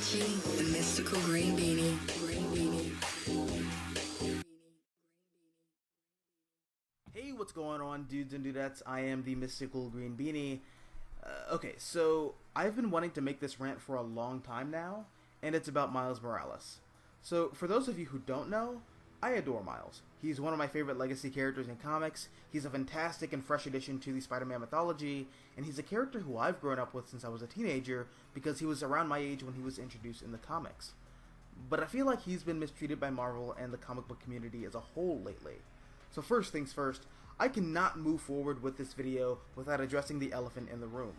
watching the Mystical Green Beanie. Hey, what's going on, dudes and dudettes? I am the Mystical Green Beanie. Okay, so I've been wanting to make this rant for a long time now, and it's about Miles Morales. So, for those of you who don't know, I adore Miles. He's one of my favorite legacy characters in comics, he's a fantastic and fresh addition to the Spider-Man mythology, and he's a character who I've grown up with since I was a teenager because he was around my age when he was introduced in the comics. But I feel like he's been mistreated by Marvel and the comic book community as a whole lately. So first things first, I cannot move forward with this video without addressing the elephant in the room.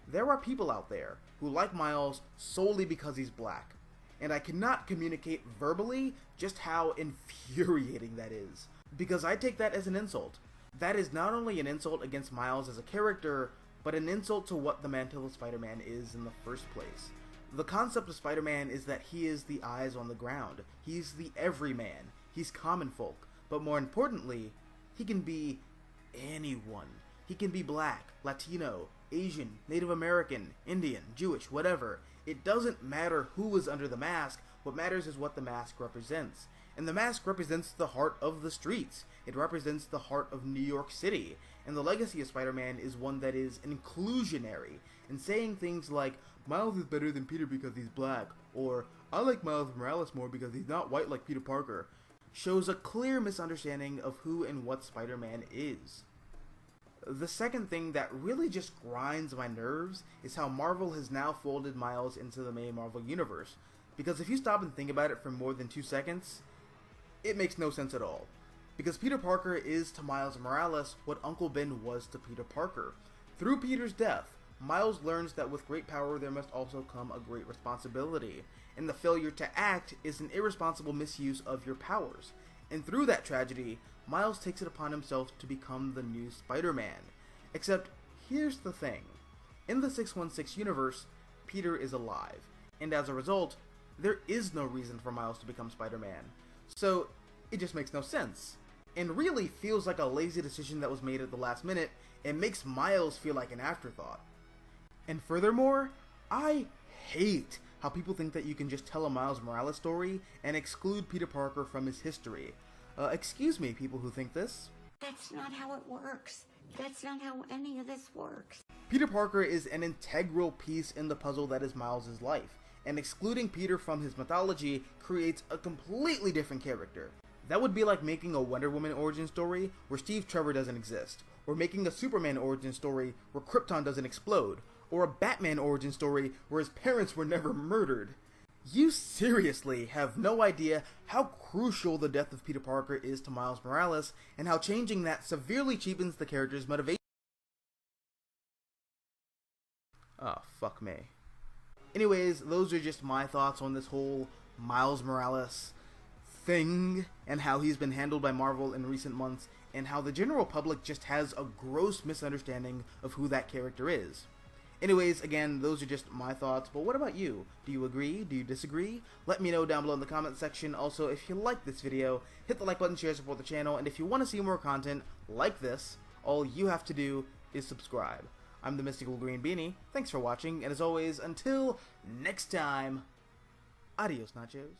There are people out there who like Miles solely because he's black, and I cannot communicate verbally just how infuriating that is, because I take that as an insult. That is not only an insult against Miles as a character, but an insult to what the mantle of Spider-Man is in the first place. The concept of Spider-Man is that he is the eyes on the ground, he's the everyman, he's common folk, but more importantly, he can be anyone. He can be black, Latino, Asian, Native American, Indian, Jewish, whatever. It doesn't matter who is under the mask, what matters is what the mask represents. And the mask represents the heart of the streets. It represents the heart of New York City. And the legacy of Spider-Man is one that is inclusionary. And saying things like, Miles is better than Peter because he's black, or I like Miles Morales more because he's not white like Peter Parker, shows a clear misunderstanding of who and what Spider-Man is. The second thing that really just grinds my nerves is how Marvel has now folded Miles into the main Marvel universe. Because if you stop and think about it for more than 2 seconds, it makes no sense at all. Because Peter Parker is to Miles Morales what Uncle Ben was to Peter Parker. Through Peter's death, Miles learns that with great power there must also come a great responsibility, and the failure to act is an irresponsible misuse of your powers. And through that tragedy, Miles takes it upon himself to become the new Spider-Man. Except, here's the thing. In the 616 universe, Peter is alive, and as a result, there is no reason for Miles to become Spider-Man. So, it just makes no sense. And really feels like a lazy decision that was made at the last minute, and makes Miles feel like an afterthought. And furthermore, I hate how people think that you can just tell a Miles Morales story and exclude Peter Parker from his history. Excuse me, people who think this. That's not how it works. That's not how any of this works. Peter Parker is an integral piece in the puzzle that is Miles' life, and excluding Peter from his mythology creates a completely different character. That would be like making a Wonder Woman origin story where Steve Trevor doesn't exist, or making a Superman origin story where Krypton doesn't explode, or a Batman origin story where his parents were never murdered. You seriously have no idea how crucial the death of Peter Parker is to Miles Morales, and how changing that severely cheapens the character's motivation. Oh, fuck me. Anyways, those are just my thoughts on this whole Miles Morales thing, and how he's been handled by Marvel in recent months, and how the general public just has a gross misunderstanding of who that character is. Anyways, again, those are just my thoughts, but what about you? Do you agree? Do you disagree? Let me know down below in the comment section. Also, if you like this video, hit the like button, share, support the channel, and if you want to see more content like this, all you have to do is subscribe. I'm the Mystical Green Beanie, thanks for watching, and as always, until next time, adios nachos.